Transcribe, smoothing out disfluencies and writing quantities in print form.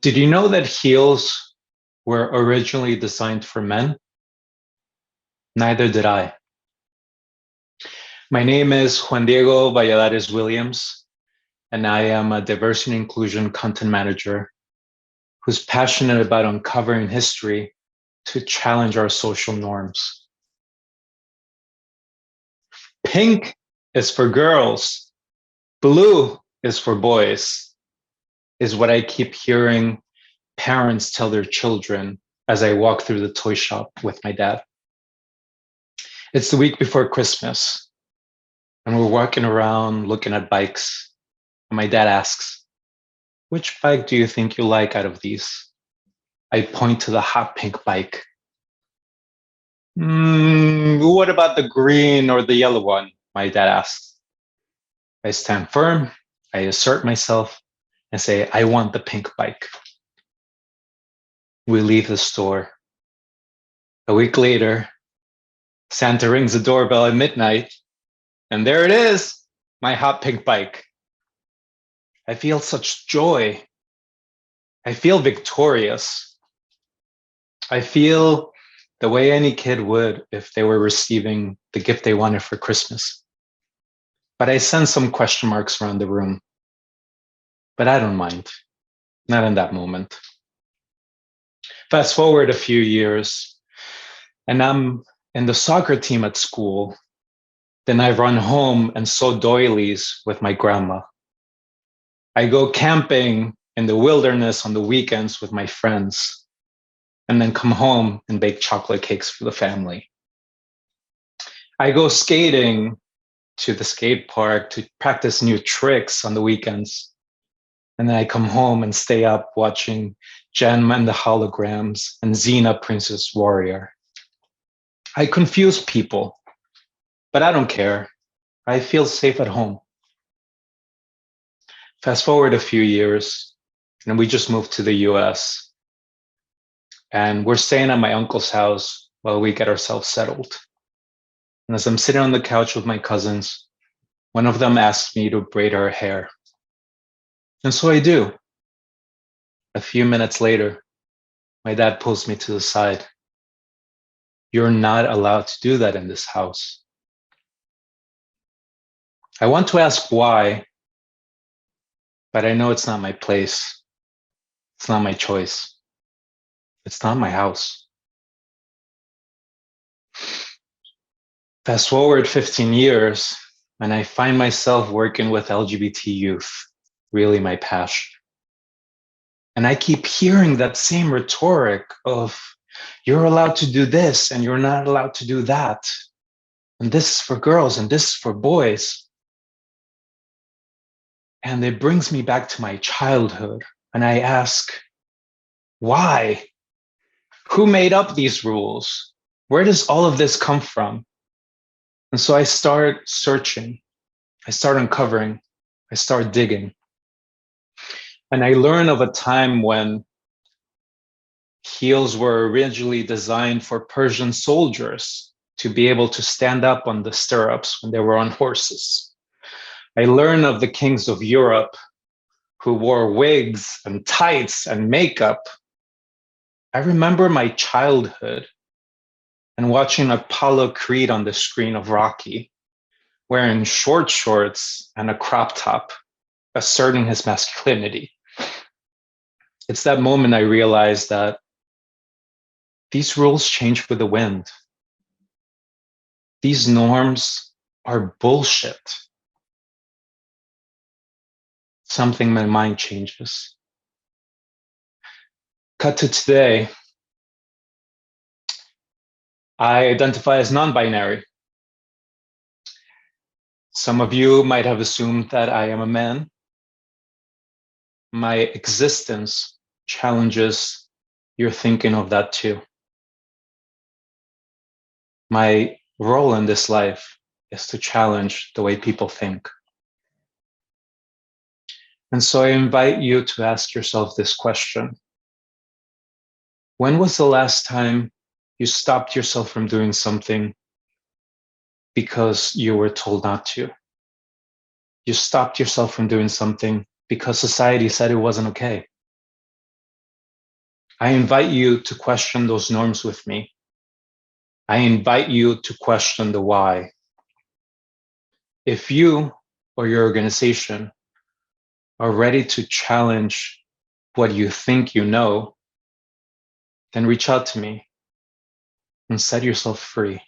Did you know that heels were originally designed for men? Neither did I. My name is Juan Diego Valladares-Williams, and I am a diversity and inclusion content manager who's passionate about uncovering history to challenge our social norms. Pink is for girls, blue is for boys, is what I keep hearing parents tell their children as I walk through the toy shop with my dad. It's the week before Christmas, and we're walking around looking at bikes. And my dad asks, "Which bike do you think you like out of these?" I point to the hot pink bike. What about the green or the yellow one? My dad asks. I stand firm, I assert myself, and say, "I want the pink bike." We leave the store. A week later, Santa rings the doorbell at midnight, and there it is, my hot pink bike. I feel such joy. I feel victorious. I feel the way any kid would if they were receiving the gift they wanted for Christmas. But I sense some question marks around the room. But I don't mind, not in that moment. Fast forward a few years, and I'm in the soccer team at school. Then I run home and sew doilies with my grandma. I go camping in the wilderness on the weekends with my friends, and then come home and bake chocolate cakes for the family. I go skating to the skate park to practice new tricks on the weekends. And then I come home and stay up watching Jem and the Holograms and Xena Princess Warrior. I confuse people, but I don't care. I feel safe at home. Fast forward a few years, and we just moved to the US. And we're staying at my uncle's house while we get ourselves settled. And as I'm sitting on the couch with my cousins, one of them asks me to braid her hair. And so I do. A few minutes later, my dad pulls me to the side. "You're not allowed to do that in this house." I want to ask why, but I know it's not my place. It's not my choice. It's not my house. Fast forward 15 years, and I find myself working with LGBT youth, really my passion. And I keep hearing that same rhetoric of, "You're allowed to do this and you're not allowed to do that. And this is for girls and this is for boys." And it brings me back to my childhood. And I ask, why? Who made up these rules? Where does all of this come from? And so I start searching, I start uncovering, I start digging. And I learn of a time when heels were originally designed for Persian soldiers to be able to stand up on the stirrups when they were on horses. I learn of the kings of Europe who wore wigs and tights and makeup. I remember my childhood and watching Apollo Creed on the screen of Rocky, wearing short shorts and a crop top, asserting his masculinity. It's that moment I realized that these rules change with the wind. These norms are bullshit. Something in my mind changes. Cut to today. I identify as non-binary. Some of you might have assumed that I am a man. My existence challenges your thinking of that too. My role in this life is to challenge the way people think. And so I invite you to ask yourself this question. When was the last time you stopped yourself from doing something because you were told not to? You stopped yourself from doing something because society said it wasn't okay. I invite you to question those norms with me. I invite you to question the why. If you or your organization are ready to challenge what you think you know, then reach out to me and set yourself free.